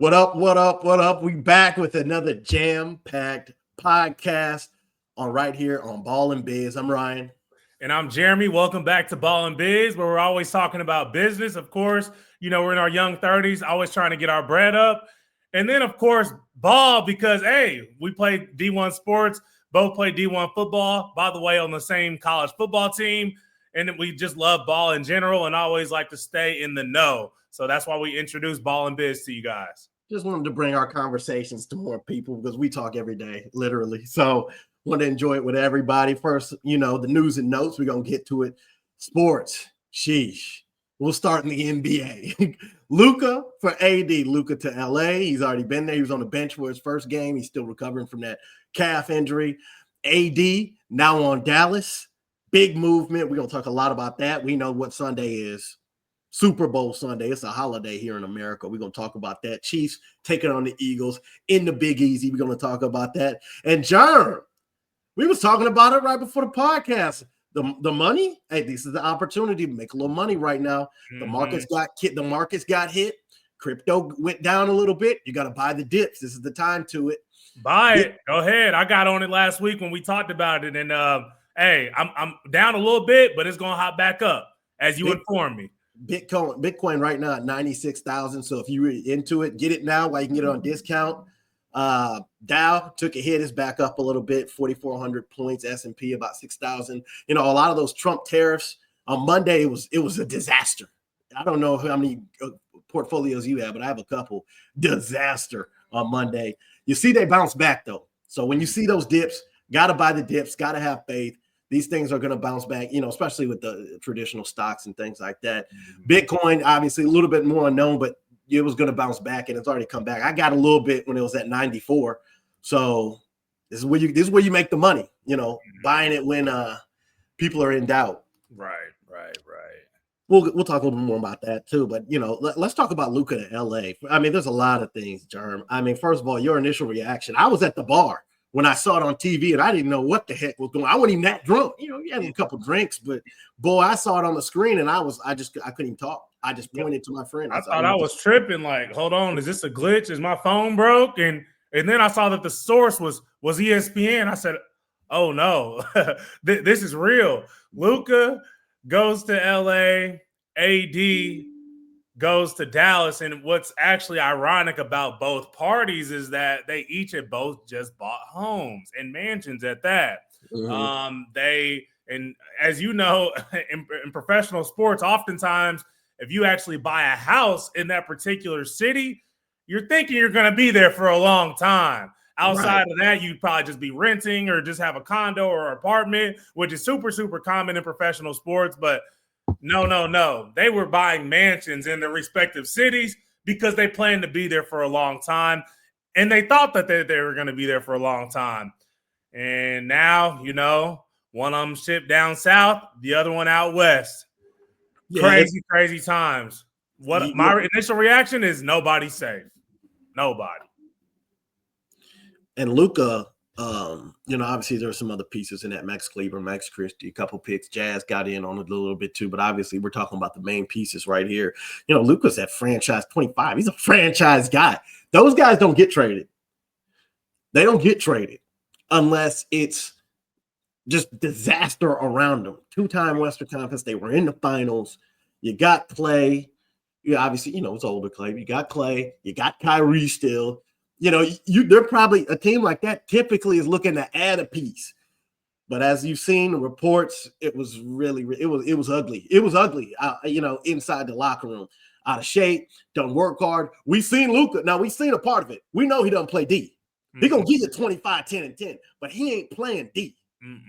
What up? What up? What up? We back with another jam-packed podcast right here on Ball N Biz. I'm Ryan. And I'm Jeremy. Welcome back to Ball N Biz, where we're always talking about business. Of course, we're in our young 30s, always trying to get our bread up. And then, of course, ball, because, hey, we play D1 sports, both play D1 football, by the way, on the same college football team. And we just love ball in general and always like to stay in the know. So that's why we introduced Ball N Biz to you guys. Just wanted to bring our conversations to more people because we talk every day, literally. So want to enjoy it with everybody. First, the news and notes. We're going to get to it. Sports. Sheesh. We'll start in the NBA. Luka for AD. Luka to LA. He's already been there. He was on the bench for his first game. He's still recovering from that calf injury. AD now on Dallas. Big movement. We're going to talk a lot about that. We know what Sunday is. Super Bowl Sunday. It's a holiday here in America. We're going to talk about that. Chiefs taking on the Eagles in the Big Easy. We're going to talk about that. And Jerm, we was talking about it right before the podcast. The money, hey, this is the opportunity to make a little money right now. The markets got hit. Crypto went down a little bit. You got to buy the dips. This is the time to it. Buy it. Go ahead. I got on it last week when we talked about it. And hey, I'm down a little bit, but it's going to hop back up as you inform me. Bitcoin right now at 96,000. So if you're into it, get it now while you can get it on discount. Dow took a hit, is back up a little bit, 4,400 points. S&P about 6,000. A lot of those Trump tariffs on Monday, it was a disaster. I don't know how many portfolios you have, but I have a couple. Disaster on Monday. You see, they bounce back though. So when you see those dips, got to buy the dips, got to have faith. These things are going to bounce back, especially with the traditional stocks and things like that. Bitcoin, obviously, a little bit more unknown, but it was going to bounce back, and it's already come back. I got a little bit when it was at 94. So this is where you make the money, buying it when people are in doubt. Right. We'll talk a little bit more about that too. But let's talk about Luka to LA. I mean, there's a lot of things, Jerm. I mean, first of all, your initial reaction. I was at the bar when I saw it on TV, and I didn't know what the heck was going on. I wasn't even that drunk. You had a couple drinks, but boy, I saw it on the screen, and I couldn't even talk. I just pointed to my friend. I thought I was tripping. Like, hold on, is this a glitch? Is my phone broke? And then I saw that the source was ESPN. I said, oh no, this is real. Luka goes to LA, AD goes to Dallas. And what's actually ironic about both parties is that they each had both just bought homes and mansions at that. And as you know, in professional sports, oftentimes, if you actually buy a house in that particular city, you're thinking you're going to be there for a long time. Outside of that, you'd probably just be renting or just have a condo or apartment, which is super, super common in professional sports. But no. They were buying mansions in their respective cities because they planned to be there for a long time. And they thought that they were going to be there for a long time. And now, one of them shipped down south, the other one out west. Yeah, crazy times. My initial reaction is nobody's safe. Nobody. And Luka, obviously there's some other pieces in that. Max Kleber, Max Christie, a couple picks. Jazz got in on it a little bit too, but obviously we're talking about the main pieces right here. Luka's at franchise 25. He's a franchise guy. Those guys don't get traded. They don't get traded unless it's just disaster around them. Two-time Western Conference. They were in the finals. You got Clay. You obviously, it's older Clay. You got Clay. You got Kyrie still. They're probably a team like that typically is looking to add a piece. But as you've seen the reports, it was really, it was ugly. It was ugly, inside the locker room. Out of shape, don't work hard. We've seen Luka. Now, we've seen a part of it. We know he doesn't play D. He's going to give you 25, 10, and 10, but he ain't playing D.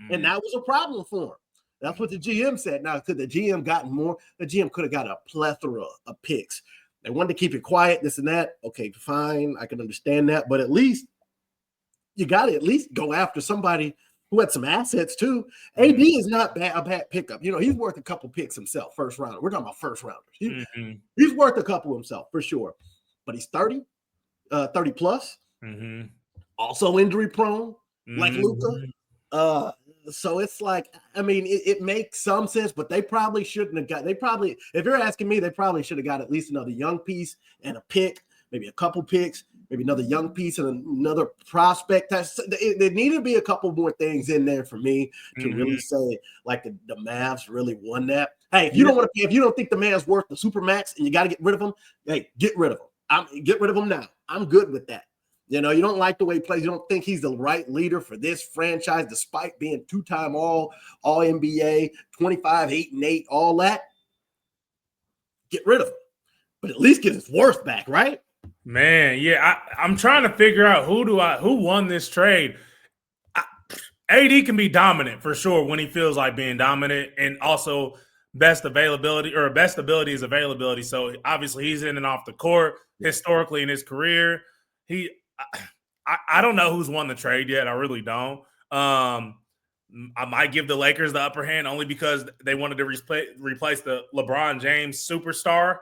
And that was a problem for him. That's what the GM said. Now, could the GM gotten more? The GM could have got a plethora of picks. They wanted to keep it quiet, this and that. Okay, fine. I can understand that. But at least you got to at least go after somebody who had some assets too. AD is not a bad pickup. He's worth a couple picks himself, first rounder. We're talking about first rounders. He's worth a couple himself for sure. But he's 30 plus. Also injury prone, like Luka. So it's like, it makes some sense, but they probably shouldn't have got, if you're asking me, they probably should have got at least another young piece and a pick, maybe a couple picks, maybe another young piece and another prospect. There need to be a couple more things in there for me to really say like the Mavs really won that. Hey, if you don't want to, if you don't think the man's worth the super max and you got to get rid of him, hey, get rid of him. Get rid of him now. I'm good with that. You know, you don't like the way he plays. You don't think he's the right leader for this franchise, despite being two-time all NBA, 25, 8 and 8, all that. Get rid of him, but at least get his worth back, right? Man, yeah, I'm trying to figure out who won this trade. AD can be dominant for sure when he feels like being dominant, and also best ability is availability. So obviously he's in and off the court historically in his career. I don't know who's won the trade yet. I really don't. I might give the Lakers the upper hand only because they wanted to replace the LeBron James superstar.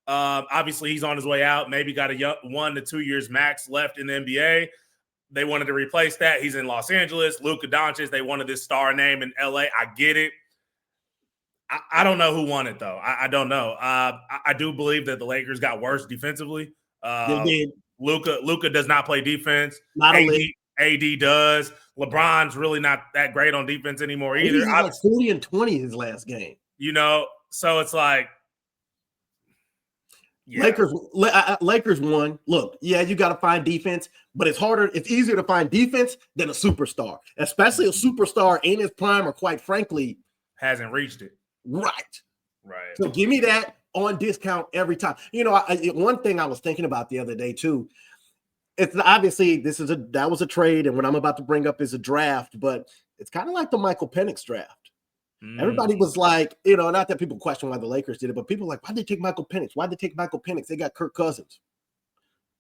Obviously, he's on his way out. Maybe got a 1 to 2 years max left in the NBA. They wanted to replace that. He's in Los Angeles. Luka Doncic, they wanted this star name in LA. I get it. I don't know who won it, though. I don't know. I do believe that the Lakers got worse defensively. They did. Luka does not play defense. Not AD does. LeBron's really not that great on defense anymore either. He's like 40 and 20 his last game. You know, so it's like, yeah. Lakers won. Look, yeah, you got to find defense, but it's harder. It's easier to find defense than a superstar, especially a superstar in his prime or quite frankly hasn't reached it. Right. So give me that on discount every time. You know, one thing I was thinking about the other day too, it's obviously that was a trade, and what I'm about to bring up is a draft, but it's kind of like the Michael Penix draft. Everybody was like, you know, not that people question why the Lakers did it, but people were like, why'd they take Michael Penix? Why'd they take Michael Penix? They got Kirk Cousins.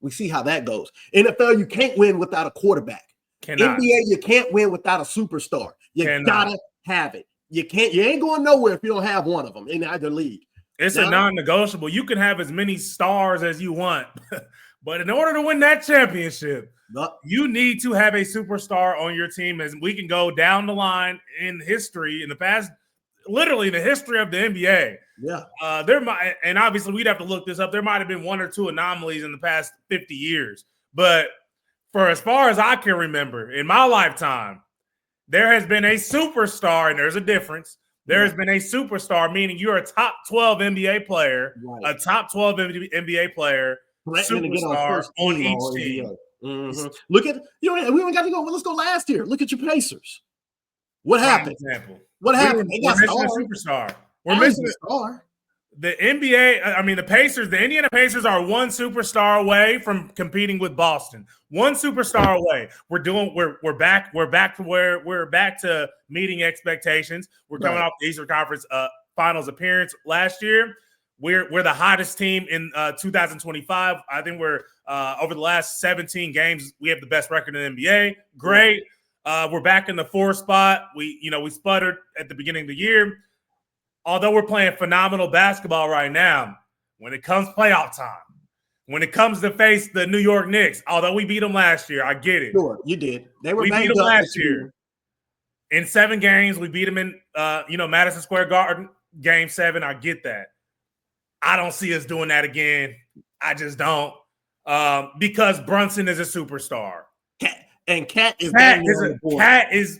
We see how that goes. NFL, you can't win without a quarterback. Cannot. NBA, you can't win without a superstar. You gotta have it. You ain't going nowhere if you don't have one of them in either league. It's a non-negotiable. You can have as many stars as you want, but in order to win that championship, you need to have a superstar on your team. As we can go down the line in history, in the past, literally in the history of the NBA. Yeah. And obviously we'd have to look this up. There might have been 1 or 2 anomalies in the past 50 years, but for as far as I can remember in my lifetime, there has been a superstar, and there's a difference. There has been a superstar, meaning you're a top 12 NBA player, a top 12 NBA player, superstar on each team. Mm-hmm. Look at we don't got to go. Well, let's go last year. Look at your Pacers. What happened? What happened? We're missing a superstar. We're missing a star. The NBA, I mean, the Pacers, the Indiana Pacers are one superstar away from competing with Boston. One superstar away. We're back to meeting expectations. We're coming off the Eastern Conference Finals appearance last year. We're the hottest team in 2025. I think we're over the last 17 games, we have the best record in the NBA. Great. We're back in the 4th spot. We sputtered at the beginning of the year. Although we're playing phenomenal basketball right now, when it comes playoff time, when it comes to face the New York Knicks, although we beat them last year, I get it. Sure, you did. We beat them last year. In 7 games, we beat them in Madison Square Garden, Game 7. I get that. I don't see us doing that again. I just don't. Because Brunson is a superstar. Cat is.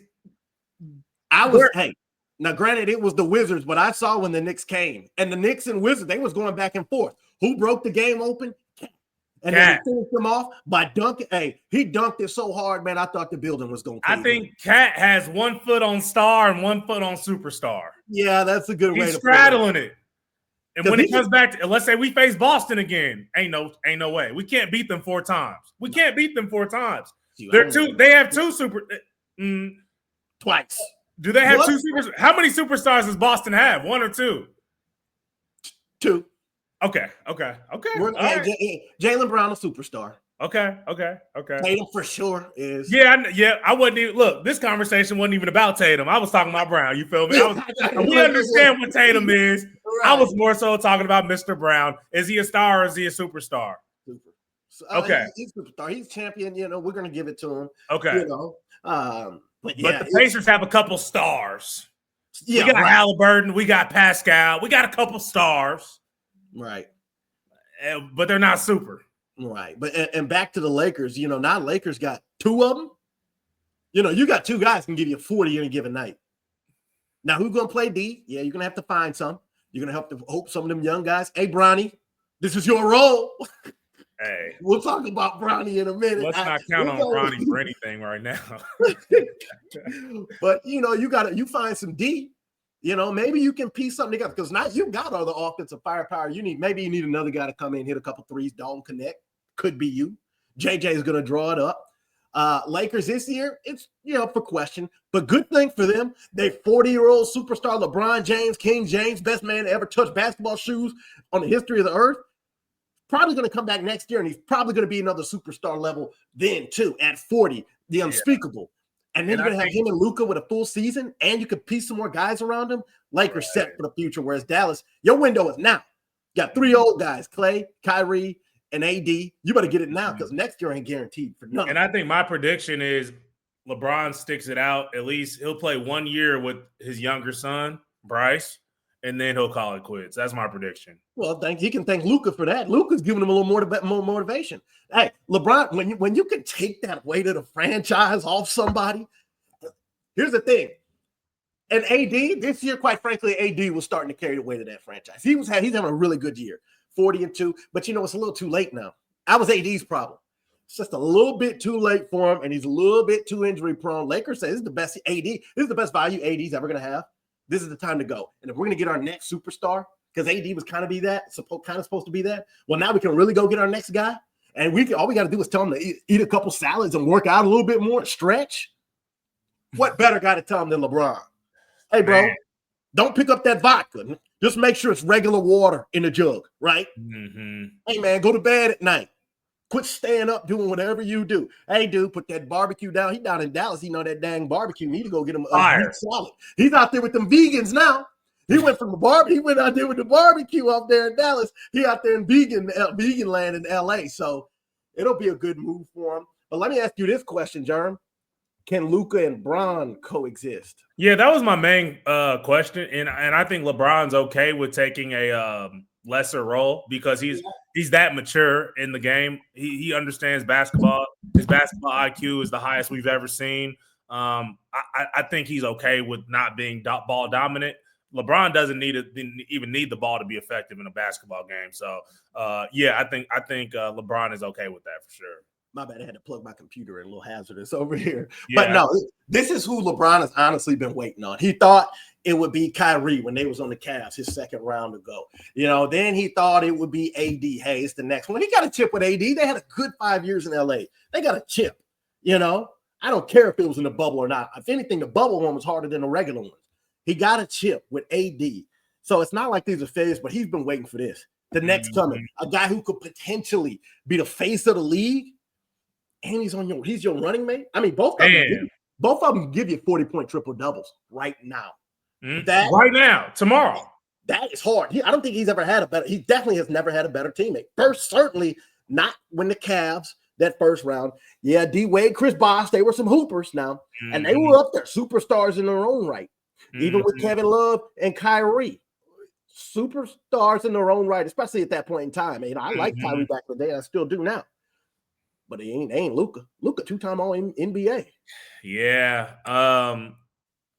Now, granted, it was the Wizards, but I saw when the Knicks came. And the Knicks and Wizards, they was going back and forth. Who broke the game open? And then he finished them off by dunking. Hey, he dunked it so hard, man, I thought the building was going to cave. I think Cat has 1 foot on star and 1 foot on superstar. Yeah, that's a good way to put it. He's straddling it. And when it comes back to, let's say we face Boston again, ain't no way. We can't beat them 4 times. We can't beat them 4 times. They have 2 super twice. Do they have 2 superstars? How many superstars does Boston have? 1 or 2? 2. Okay. Jaylen Brown, a superstar. Okay. Tatum for sure is. Yeah. I wasn't even look. This conversation wasn't even about Tatum. I was talking about Brown. You feel me? We understand what Tatum is. Right. I was more so talking about Mr. Brown. Is he a star or is he a superstar? Okay, he's a superstar. He's champion. We're gonna give it to him. Okay. But the Pacers have a couple stars. Yeah, we got Halliburton. We got Pascal. We got a couple stars. Right. But they're not super. Right. But and back to the Lakers, now Lakers got two of them. You got two guys can give you 40 in a given night. Now, who's going to play D? Yeah, you're going to have to find some. You're going to have to hope some of them young guys. Hey, Bronny, this is your role. Hey. We'll talk about Bronny in a minute. Let's not count on Bronny for anything right now. But, you find some D. Maybe you can piece something together because now you got all the offensive firepower you need. Maybe you need another guy to come in, hit a couple threes, don't connect. Could be you. JJ is going to draw it up. Lakers this year, it's, for question, but good thing for them. They 40-year-old superstar LeBron James, King James, best man to ever touch basketball shoes on the history of the earth. Probably going to come back next year, and he's probably going to be another superstar level then too at 40, the unspeakable. And then you're going to have him and Luka with a full season, and you could piece some more guys around him. Lakers set for the future, whereas Dallas, your window is now. You got three old guys, Clay, Kyrie, and AD. You better get it now because next year ain't guaranteed for nothing. And I think my prediction is LeBron sticks it out. At least he'll play 1 year with his younger son, Bryce, and then he'll call it quits. That's my prediction. Well, he can thank Luka for that. Luka's giving him a little more motivation. Hey, LeBron, when you can take that weight of the franchise off somebody, here's the thing. And AD, this year, quite frankly, AD was starting to carry the weight of that franchise. He's having a really good year, 40-2. But it's a little too late now. That was AD's problem. It's just a little bit too late for him, and he's a little bit too injury prone. Lakers say this is the best AD. This is the best value AD's ever going to have. This is the time to go. And if we're going to get our next superstar, because AD was kind of supposed to be that. Well, now we can really go get our next guy. And all we got to do is tell him to eat a couple salads and work out a little bit more, stretch. What better guy to tell him than LeBron? Hey, bro, don't pick up that vodka. Just make sure it's regular water in the jug, right? Mm-hmm. Hey, man, go to bed at night. Quit staying up doing whatever you do. Hey, dude, put that barbecue down. He down in Dallas. He know that dang barbecue. You need to go get him a Greek salad. He's out there with them vegans now. He went from the barbecue. He went out there with the barbecue up there in Dallas. He out there in vegan land in LA. So it'll be a good move for him. But let me ask you this question, Jerm. Can Luka and Bron coexist? Yeah, that was my main question. And I think LeBron's okay with taking a lesser role because he's that mature in the game. He understands basketball. His basketball IQ is the highest we've ever seen. I think he's okay with not being ball dominant. LeBron doesn't even need the ball to be effective in a basketball game. So, I think LeBron is okay with that for sure. My bad, I had to plug my computer in, a little hazardous over here. Yeah. But no, this is who LeBron has honestly been waiting on. He thought it would be Kyrie when they was on the Cavs his second round ago. Then he thought it would be AD. Hey, it's the next one. He got a chip with AD. They had a good 5 years in LA. They got a chip, I don't care if it was in the bubble or not. If anything, the bubble one was harder than the regular one. He got a chip with AD. So it's not like these are failures, but he's been waiting for this. The next coming, a guy who could potentially be the face of the league. And he's your running mate. I mean, both of them give you 40-point triple doubles right now. Right now, tomorrow. That is hard. I don't think he's ever had he definitely has never had a better teammate. Certainly not when the Cavs, that first round. Yeah, D Wade, Chris Bosh, they were some hoopers now. And they were up there, superstars in their own right. Even with Kevin Love and Kyrie. Superstars in their own right, especially at that point in time. I like Kyrie back in the day. I still do now. But they ain't Luka. Luka, two-time All-NBA. Yeah.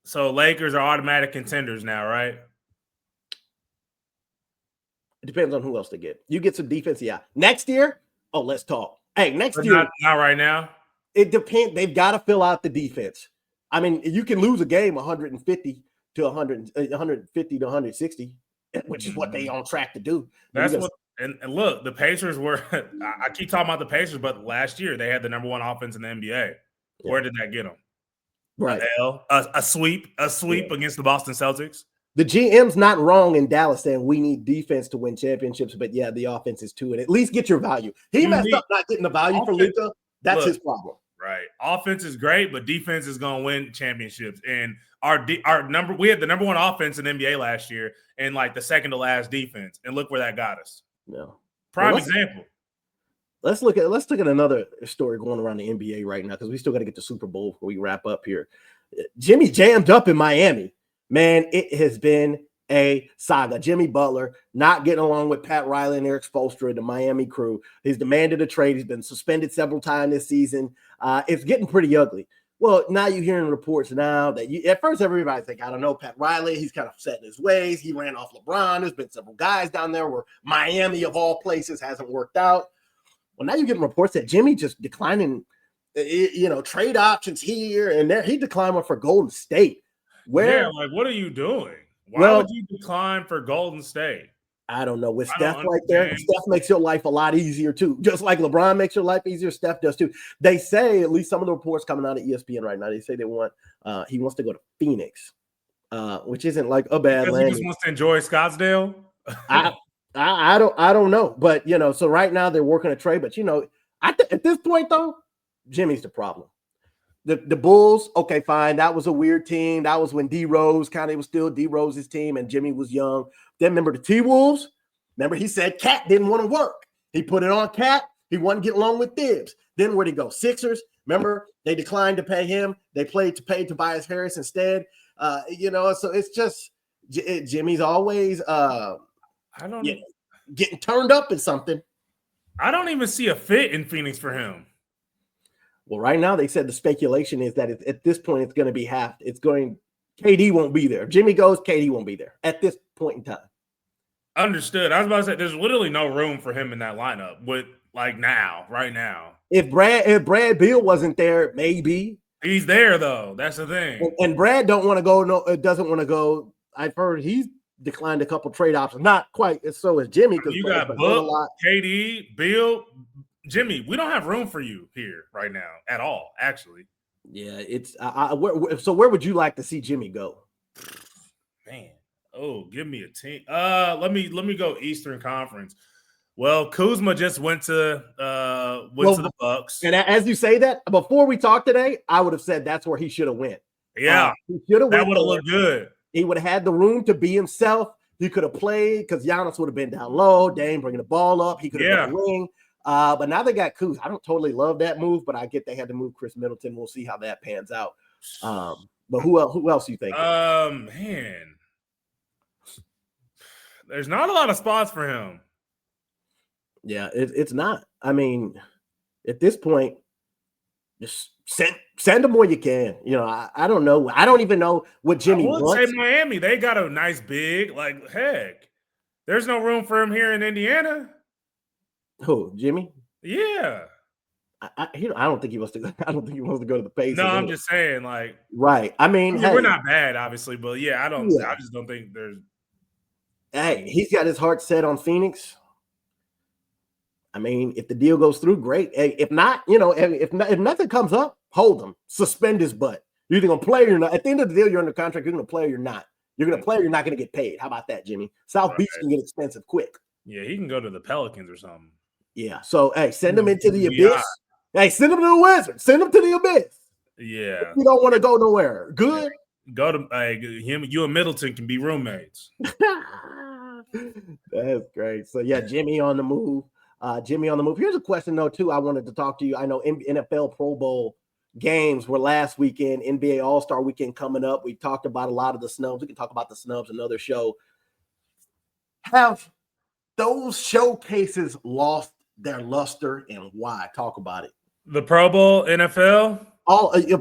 So Lakers are automatic contenders now, right? It depends on who else they get. You get some defense, yeah. Next year, let's talk. Hey, next year. Not right now. It depends. They've got to fill out the defense. I mean, you can lose a game 150 to 160, which is what they on track to do. That's what. And look, the Pacers were – I keep talking about the Pacers, but last year they had the number one offense in the NBA. Yeah. Where did that get them? Right. A sweep against the Boston Celtics. The GM's not wrong in Dallas saying we need defense to win championships, but yeah, the offense is too. And at least get your value. He messed up not getting the value for Luka. That's his problem. Right. Offense is great, but defense is going to win championships. And we had the number one offense in the NBA last year and like the second to last defense. And look where that got us. No. Prime example. Let's look at another story going around the NBA right now because we still got to get to Super Bowl before we wrap up here. Jimmy jammed up in Miami. Man, it has been a saga. Jimmy Butler not getting along with Pat Riley and Eric Spoelstra, the Miami crew. He's demanded a trade. He's been suspended several times this season. It's getting pretty ugly. Well, now you're hearing reports now that at first everybody's like, I don't know, Pat Riley, he's kind of set in his ways. He ran off LeBron. There's been several guys down there where Miami, of all places, hasn't worked out. Well, now you're getting reports that Jimmy just declining, trade options here and there. He declined one for Golden State. What are you doing? Why would you decline for Golden State? I don't know. With Steph right there, Steph makes your life a lot easier too. Just like LeBron makes your life easier, Steph does too. They say, at least some of the reports coming out of ESPN right now, they say he wants to go to Phoenix, which isn't like a bad landing. He just wants to enjoy Scottsdale. I don't know, but so right now they're working a trade. But at this point though, Jimmy's the problem. The Bulls, okay, fine. That was a weird team. That was when D Rose was still D Rose's team, and Jimmy was young. Then remember the T-Wolves? Remember he said Cat didn't want to work. He put it on Cat. He wanted to get along with Thibs. Then where'd he go? Sixers. Remember they declined to pay him. They played to pay Tobias Harris instead. So it's just Jimmy's always getting turned up in something. I don't even see a fit in Phoenix for him. Well, right now they said the speculation is that at this point it's going to be half. KD won't be there. If Jimmy goes, KD won't be there at this point in time. Understood. I was about to say there's literally no room for him in that lineup with right now. If Brad Beal wasn't there, maybe he's there though. That's the thing. And Brad doesn't want to go. I've heard he's declined a couple trade options. Not quite as so as Jimmy. Because you got Book, KD, Beal. Jimmy, we don't have room for you here right now at all, actually. Yeah, it's so where would you like to see Jimmy go? Man, give me a team. Let me go Eastern Conference. Well, Kuzma just went to the Bucks. And as you say that, before we talked today, I would have said that's where he should have went. Yeah, he should have. That would have looked good. He would have had the room to be himself. He could have played because Giannis would have been down low. Dame bringing the ball up. He could have been a wing. But now they got Kuz. I don't totally love that move, but I get they had to move Chris Middleton. We'll see how that pans out. But who else you think? Man, there's not a lot of spots for him. Yeah, it's not. I mean, at this point, just send him where you can. I don't know. I don't even know what Jimmy wants. I would say Miami. They got a nice big. Heck, there's no room for him here in Indiana. Who, Jimmy? Yeah. I don't think he wants to go. I don't think he wants to go to the Pacers. No, I'm just saying, right. I mean, we're not bad, obviously, but yeah, I just don't think there's. Hey, he's got his heart set on Phoenix. I mean, if the deal goes through, great. Hey, if not, if nothing comes up, hold him. Suspend his butt. You're either going to play or you're not. At the end of the deal, you're under contract. You're going to play or you're not. You're going to play or you're not going to get paid. How about that, Jimmy? South Beach can get expensive quick. Yeah, he can go to the Pelicans or something. Yeah. So, hey, send him into the abyss. Hey, send him to the Wizards. Send him to the abyss. Yeah. If you don't want to go nowhere. Good. Go to him. You and Middleton can be roommates. That's great. So, yeah, Jimmy on the move. Here's a question, though, too. I wanted to talk to you. I know NFL Pro Bowl games were last weekend. NBA All-Star weekend coming up. We talked about a lot of the snubs. We can talk about the snubs another show. Have those showcases lost their luster, and why? Talk about it. The Pro Bowl, NFL?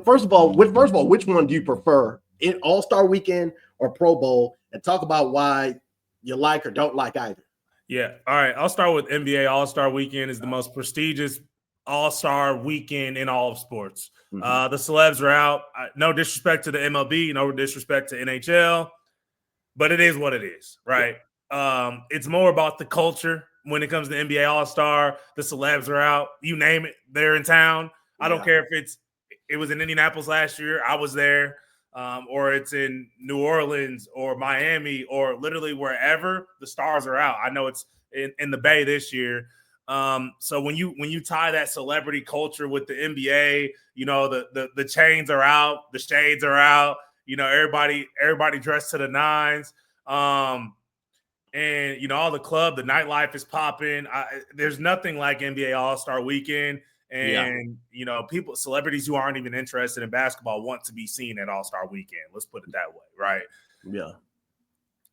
First of all, which one do you prefer? In All-Star weekend or Pro Bowl? And talk about why you like or don't like either. Yeah. All right. I'll start with NBA All-Star Weekend is the most prestigious All-Star weekend in all of sports. Mm-hmm. The celebs are out. No disrespect to the MLB, no disrespect to NHL, but it is what it is, right? Yeah. It's more about the culture when it comes to NBA All-Star. The celebs are out. You name it, they're in town. I don't care if it was in Indianapolis last year. I was there. Or it's in New Orleans or Miami or literally wherever, the stars are out. I know it's in the Bay this year. So when you tie that celebrity culture with the NBA, the chains are out, the shades are out, everybody dressed to the nines. And all the club, the nightlife is popping. There's nothing like NBA All-Star Weekend. And, celebrities who aren't even interested in basketball want to be seen at All-Star Weekend. Let's put it that way, right? Yeah.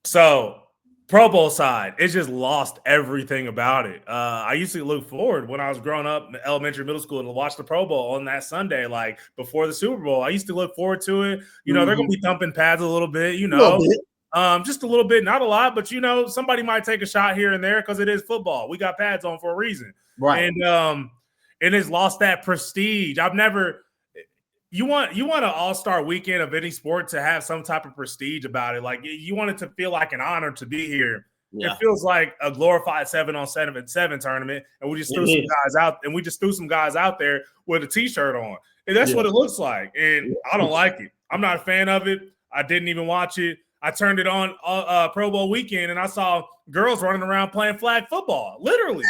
So Pro Bowl side, it just lost everything about it. I used to look forward when I was growing up in elementary, middle school to watch the Pro Bowl on that Sunday, like before the Super Bowl. I used to look forward to it. You know, they're going to be thumping pads a little bit, you know, just a little bit, not a lot, but, you know, somebody might take a shot here and there because it is football. We got pads on for a reason. Right. And it has lost that prestige. I've never – you want an all-star weekend of any sport to have some type of prestige about it. Like you want it to feel like an honor to be here. Yeah. It feels like a glorified 7-on-7 tournament, and we just threw some guys out, and we just threw some guys out there with a t-shirt on. And that's what it looks like. And I don't like it. I'm not a fan of it. I didn't even watch it. I turned it on Pro Bowl weekend, and I saw girls running around playing flag football. Literally.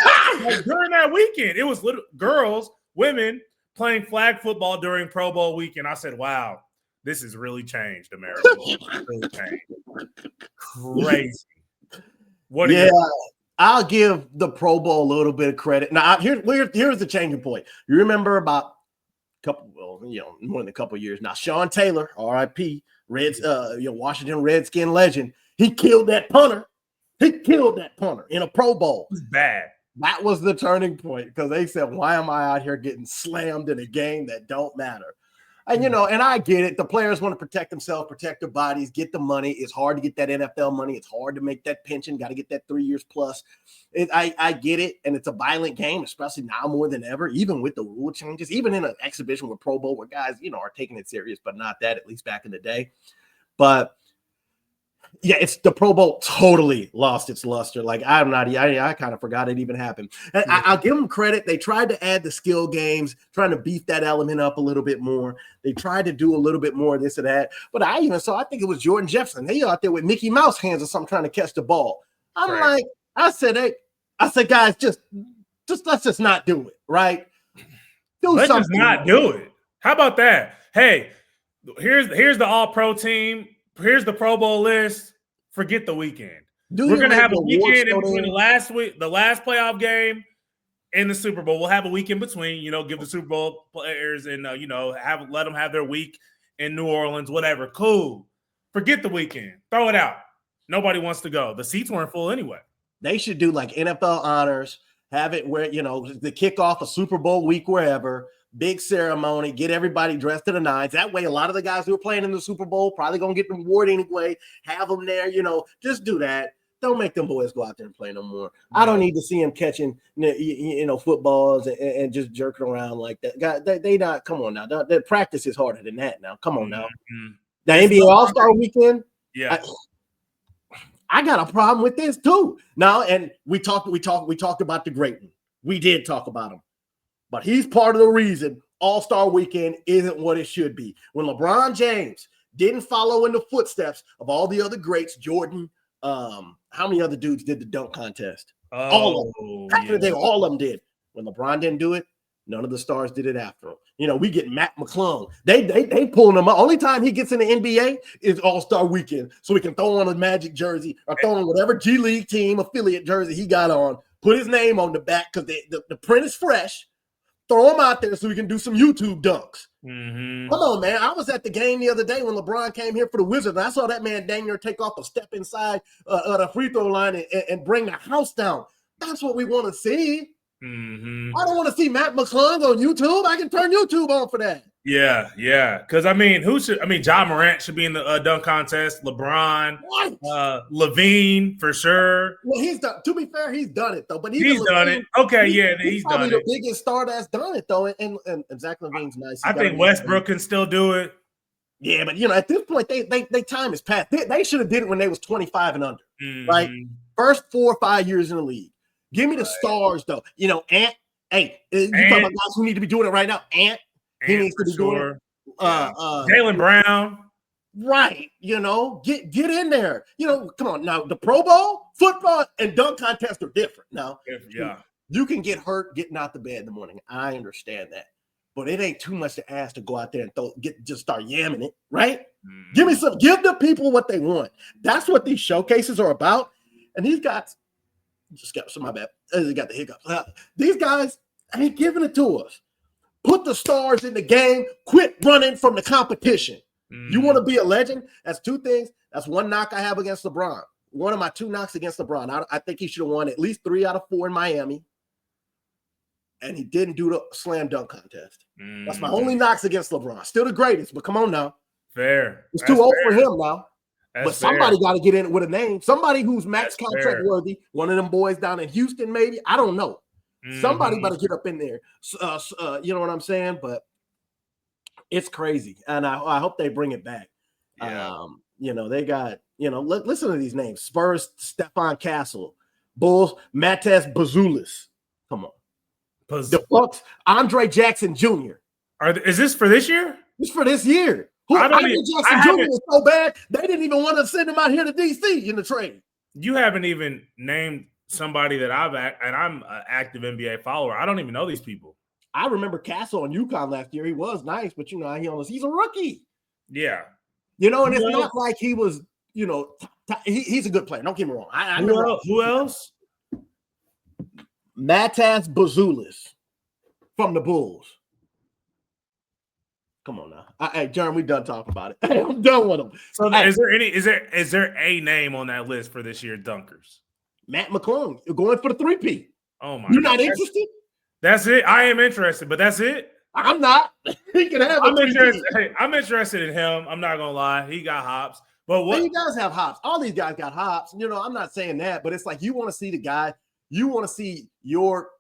Like, during that weekend, it was girls, women playing flag football during Pro Bowl weekend. I said, wow, this has really changed America. Really changed. Crazy. What? I'll give the Pro Bowl a little bit of credit. Now, here's the changing point. You remember about more than a couple of years now, Sean Taylor, R.I.P., Washington Redskin legend. He killed that punter. In a Pro Bowl. It was bad. That was the turning point because they said, why am I out here getting slammed in a game that don't matter? And, and I get it. The players want to protect themselves, protect their bodies, get the money. It's hard to get that NFL money. It's hard to make that pension. Got to get that 3 years plus. I get it. And it's a violent game, especially now more than ever, even with the rule changes, even in an exhibition with Pro Bowl where guys, are taking it serious, but not that, at least back in the day. But yeah, it's the Pro Bowl totally lost its luster. Like I kind of forgot it even happened. And I'll give them credit. They tried to add the skill games, trying to beef that element up a little bit more. They tried to do a little bit more of this or that. But I think it was Jordan Jefferson. He out there with Mickey Mouse hands or something trying to catch the ball. I said, guys, just let's just not do it, right? Let's just not do it. How about that? Hey, here's the All-Pro team. Here's the Pro Bowl list. Forget the weekend. We're going to have a weekend in between the last playoff game and the Super Bowl. We'll have a week in between, give the Super Bowl players and, let them have their week in New Orleans, whatever. Cool. Forget the weekend. Throw it out. Nobody wants to go. The seats weren't full anyway. They should do like NFL honors, have it where, the kickoff a Super Bowl week wherever. Big ceremony, get everybody dressed to the nines. That way, a lot of the guys who are playing in the Super Bowl probably going to get the reward anyway. Have them there, just do that. Don't make them boys go out there and play no more. I don't need to see them catching, footballs and just jerking around like that. God, they not, come on now. The practice is harder than that now. Come on now. Mm-hmm. The NBA All-Star weekend. Yeah. I got a problem with this too. Now, and we talked about the great one. We did talk about him. But he's part of the reason All-Star Weekend isn't what it should be. When LeBron James didn't follow in the footsteps of all the other greats, Jordan, how many other dudes did the dunk contest? All of them. Back in the day, all of them did. When LeBron didn't do it, none of the stars did it after him. We get Matt McClung. They pulling him up. Only time he gets in the NBA is All-Star Weekend. So we can throw on a Magic jersey or throw on whatever G League team affiliate jersey he got on, put his name on the back because the print is fresh. Throw him out there so we can do some YouTube dunks. Mm-hmm. Come on, man. I was at the game the other day when LeBron came here for the Wizards, and I saw that man dang near take off a step inside the free throw line and bring the house down. That's what we want to see. Mm-hmm. I don't want to see Matt McClung on YouTube. I can turn YouTube on for that. Yeah. Because, Ja Morant should be in the dunk contest. LeBron. What? Levine, for sure. Well, he's done. To be fair, he's done it, though. But he's done it. Okay, he's done it. Probably the biggest star that's done it, though. And Zach Levine's nice. I think Westbrook can still do it. Yeah, but, at this point, they time is past. They should have did it when they was 25 and under, right? First 4 or 5 years in the league. Give me the stars, though. Ant. Hey, you talking about guys who need to be doing it right now? Ant. He needs to be doing it. Jaylen Brown. Right. Get in there. Come on. Now, the Pro Bowl, football, and dunk contest are different. Now, you can get hurt getting out the bed in the morning. I understand that. But it ain't too much to ask to go out there and just start yamming it, right? Mm. Give the people what they want. That's what these showcases are about. And these guys, my bad. They got the hiccups. These guys ain't giving it to us. Put the stars in the game. Quit running from the competition. You want to be a legend? That's two things. That's one knock I have against LeBron. one of my 2 knocks against LeBron. I think he should have won at least 3 out of 4 in Miami. And he didn't do the slam dunk contest. That's my only knocks against LeBron. Still the greatest, but come on now. Fair. It's too old for him now. But somebody got to get in it with a name. Somebody who's max contract worthy. One of them boys down in Houston, maybe. I don't know. Somebody better get up in there. You know what I'm saying? But it's crazy. And I hope they bring it back. Yeah. They got, listen to these names. Spurs, Stephon Castle. Bulls, Matez Bazoulis. Come on. The Bucks, Andre Jackson Jr. Is this for this year? It's for this year. Andre Jackson Jr. is so bad, they didn't even want to send him out here to DC in the trade. You haven't even named somebody that I'm an active NBA follower. I don't even know these people. I remember Castle on UConn last year. He was nice, but he's a rookie. Yeah. And it's not like he was, he's a good player. Don't get me wrong. Who else? Mataz Bazoulis from the Bulls. Come on now. Hey, Jeremy, we done talking about it. I'm done with him. So is there a name on that list for this year dunkers? Matt McClung, you're going for the 3P. Oh my! You're not interested? That's it. I am interested, but that's it. I'm not. He can have. I'm interested. Hey, I'm interested in him. I'm not gonna lie. He got hops. But what he does have hops. All these guys got hops. I'm not saying that, but it's like you want to see the guy. You want to see your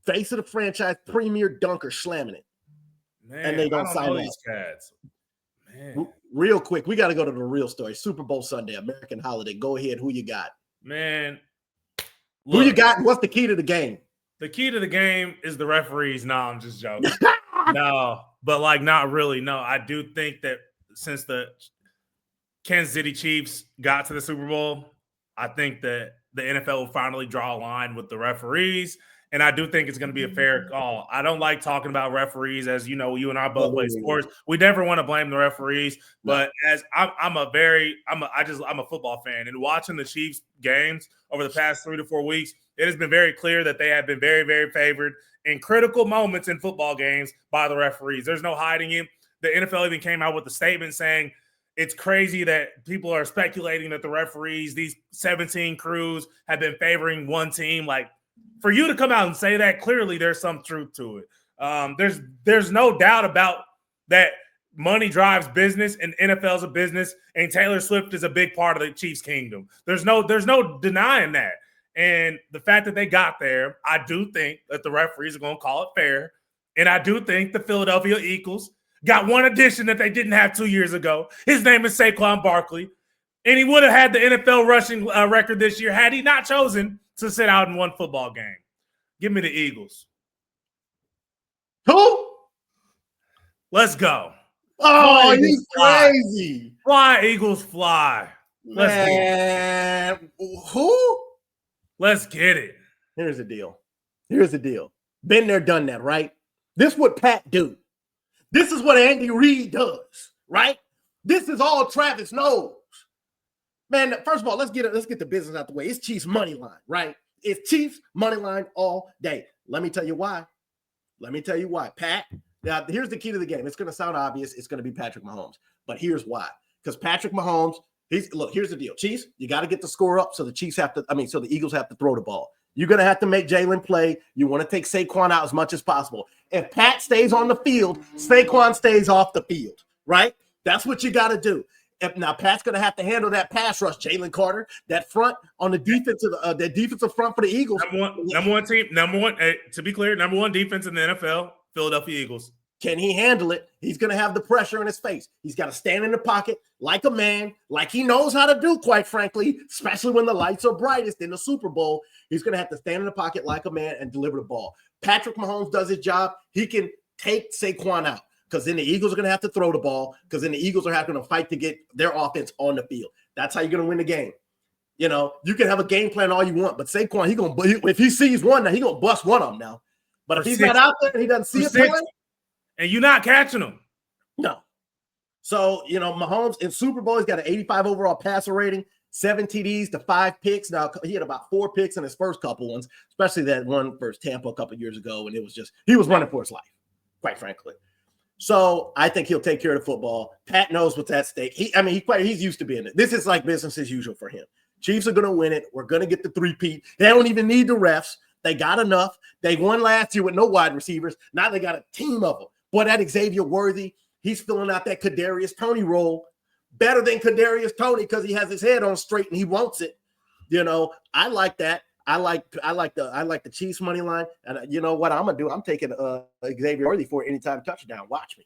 face of the franchise premier dunker slamming it. Man, and they don't sign up. These cats. Man. Real quick, we got to go to the real story. Super Bowl Sunday, American holiday. Go ahead. Who you got? Man. Who you got? What's the key to the game? The key to the game is the referees. No, I'm just joking. No, but not really. No, I do think that since the Kansas City Chiefs got to the Super Bowl, I think that the NFL will finally draw a line with the referees. And I do think it's going to be a fair call. I don't like talking about referees, as you know, you and I both play sports. We never want to blame the referees, but as I'm a football fan, and watching the Chiefs games over the past 3 to 4 weeks, it has been very clear that they have been very, very favored in critical moments in football games by the referees. There's no hiding it. The NFL even came out with a statement saying it's crazy that people are speculating that the referees, these 17 crews, have been favoring one team. For you to come out and say that, clearly there's some truth to it. There's no doubt about that. Money drives business, and NFL's a business, and Taylor Swift is a big part of the Chiefs' kingdom. There's no denying that. And the fact that they got there, I do think that the referees are going to call it fair. And I do think the Philadelphia Eagles got one addition that they didn't have 2 years ago. His name is Saquon Barkley. And he would have had the NFL rushing record this year had he not chosen to sit out in one football game. Give me the Eagles. Who? Let's go. Oh, he's crazy. Fly, Eagles, fly. Man. Who? Let's get it. Here's the deal. Been there, done that, right? This is what Pat do. This is what Andy Reid does, right? This is all Travis knows. Man, first of all, let's get the business out the way. It's Chiefs money line, right? It's Chiefs money line all day. Let me tell you why. Pat, now here's the key to the game. It's going to sound obvious. It's going to be Patrick Mahomes. But here's why. Because Patrick Mahomes, here's the deal. Chiefs, you got to get the score up so the Eagles have to throw the ball. You're going to have to make Jalen play. You want to take Saquon out as much as possible. If Pat stays on the field, Saquon stays off the field, right? That's what you got to do. Now, Pat's going to have to handle that pass rush. Jalen Carter, that front on the defensive front for the Eagles. Number one team. To be clear, number one defense in the NFL, Philadelphia Eagles. Can he handle it? He's going to have the pressure in his face. He's got to stand in the pocket like a man, like he knows how to do, quite frankly, especially when the lights are brightest in the Super Bowl. He's going to have to stand in the pocket like a man and deliver the ball. Patrick Mahomes does his job. He can take Saquon out. Because then the Eagles are going to have to throw the ball. Because then the Eagles are having to fight to get their offense on the field. That's how you're going to win the game. You can have a game plan all you want, but Saquon, if he sees one, now he gonna bust one of them now. But if he's not out there, and he doesn't see it play, and you're not catching him. No. So Mahomes in Super Bowl, he's got an 85 overall passer rating, 7 TDs to 5 picks. Now he had about 4 picks in his first couple ones, especially that one versus Tampa a couple of years ago, and it was just he was running for his life, quite frankly. So I think he'll take care of the football. Pat knows what's at stake. He's used to being it. This is like business as usual for him. Chiefs are going to win it. We're going to get the three-peat. They don't even need the refs. They got enough. They won last year with no wide receivers. Now they got a team of them. Boy, that Xavier Worthy, he's filling out that Kadarius Toney role better than Kadarius Toney because he has his head on straight and he wants it. You know, I like that. I like the Chiefs money line. And you know what I'm gonna do? I'm taking Xavier Worthy for an anytime touchdown. Watch me.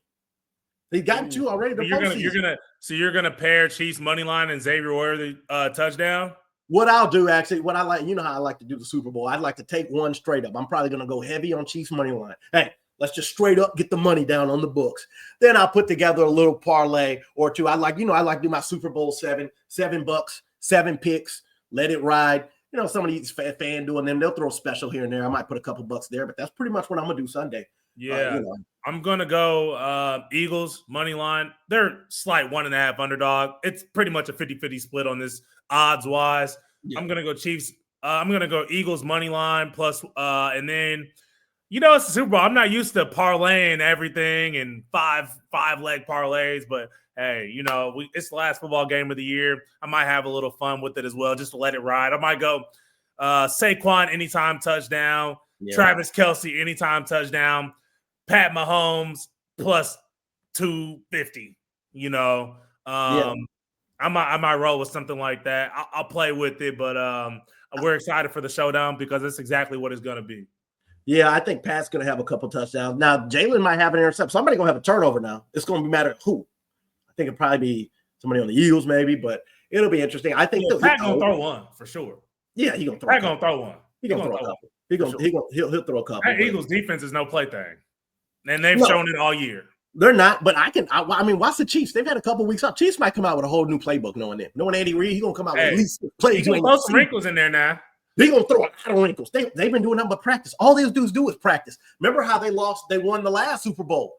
He got two already. You're gonna pair Chiefs money line and Xavier Worthy touchdown. What I'll do, actually, what I like, you know how I like to do the Super Bowl. I'd like to take one straight up. I'm probably gonna go heavy on Chiefs money line. Hey, let's just straight up get the money down on the books. Then I'll put together a little parlay or two. I like to do my Super Bowl $7 $7, 7 picks. Let it ride. You know, some of these fan doing them, they'll throw special here and there. I might put a couple bucks there, but that's pretty much what I'm gonna do Sunday. Yeah, I'm gonna go Eagles money line. They're slight 1.5 underdog. It's pretty much a 50-50 split on this odds wise. Yeah. I'm gonna go Chiefs. I'm gonna go Eagles money line plus, and then it's the Super Bowl. I'm not used to parlaying everything and five leg parlays, but hey, it's the last football game of the year. I might have a little fun with it as well, just to let it ride. I might go Saquon anytime touchdown, Travis Kelce anytime touchdown, Pat Mahomes plus 250. I might roll with something like that. I'll play with it, but we're excited for the showdown because that's exactly what it's going to be. Yeah, I think Pat's going to have a couple touchdowns. Now, Jalen might have an interception. Somebody's going to have a turnover now. It's going to be a matter of who. I think it'll probably be somebody on the Eagles maybe, but it'll be interesting. I think Pat's going to throw one for sure. Yeah, he's going to throw Pat's going to throw one. He's going to throw a couple. He'll throw a couple. That Eagles defense is no plaything. And they've shown it all year. They're not, but I mean, watch the Chiefs. They've had a couple weeks off. Chiefs might come out with a whole new playbook knowing them. Knowing Andy Reid, he's going to come out with at least plays. He's going to throw some wrinkles in there now. They're going to throw a lot of wrinkles. They've been doing nothing but practice. All these dudes do is practice. Remember how they won the last Super Bowl.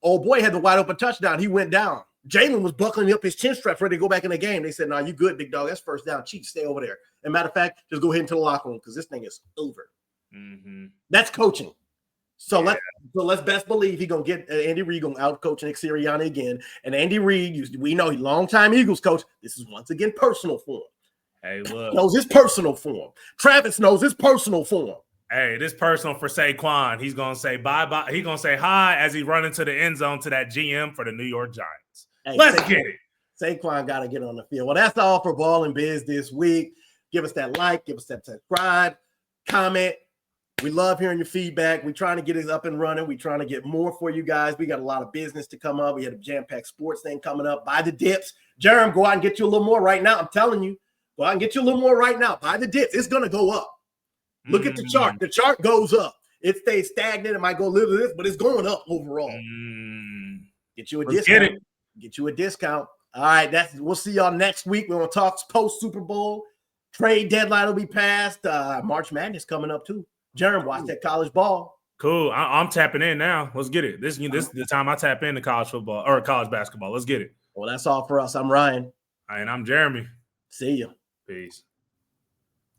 Old boy had the wide open touchdown. He went down. Jalen was buckling up his chin straps ready to go back in the game. They said, "No, you good, big dog. That's first down. Chiefs, stay over there." As a matter of fact, just go ahead into the locker room because this thing is over. Mm-hmm. That's coaching. So let's best believe he's gonna get Andy Reid gonna out coach Nick Sirianni again. And Andy Reid, we know he's longtime Eagles coach. This is once again personal for him. Hey, look, knows his personal form. Travis knows his personal form. Hey, this personal for Saquon. He's gonna say bye. He's gonna say hi as he run into the end zone to that GM for the New York Giants. Hey, let's get it. Saquon got to get on the field. Well, that's all for Ball N Biz this week. Give us that like, give us that subscribe, comment. We love hearing your feedback. We're trying to get it up and running. We're trying to get more for you guys. We got a lot of business to come up. We had a jam-packed sports thing coming up. Buy the dips. Jerem, go out and get you a little more right now. I'm telling you. Go out and get you a little more right now. Buy the dips. It's going to go up. Look at the chart. The chart goes up. It stays stagnant. It might go a little bit, but it's going up overall. Get you a discount. Get you a discount. All right. We'll see y'all next week. We're going to talk post-Super Bowl. Trade deadline will be passed. March Madness coming up too. Jerem, watch that college ball. Cool. I'm tapping in now. Let's get it. This is the time I tap into college football or college basketball. Let's get it. Well, that's all for us. I'm Ryan. And I'm Jeremy. See you. Peace.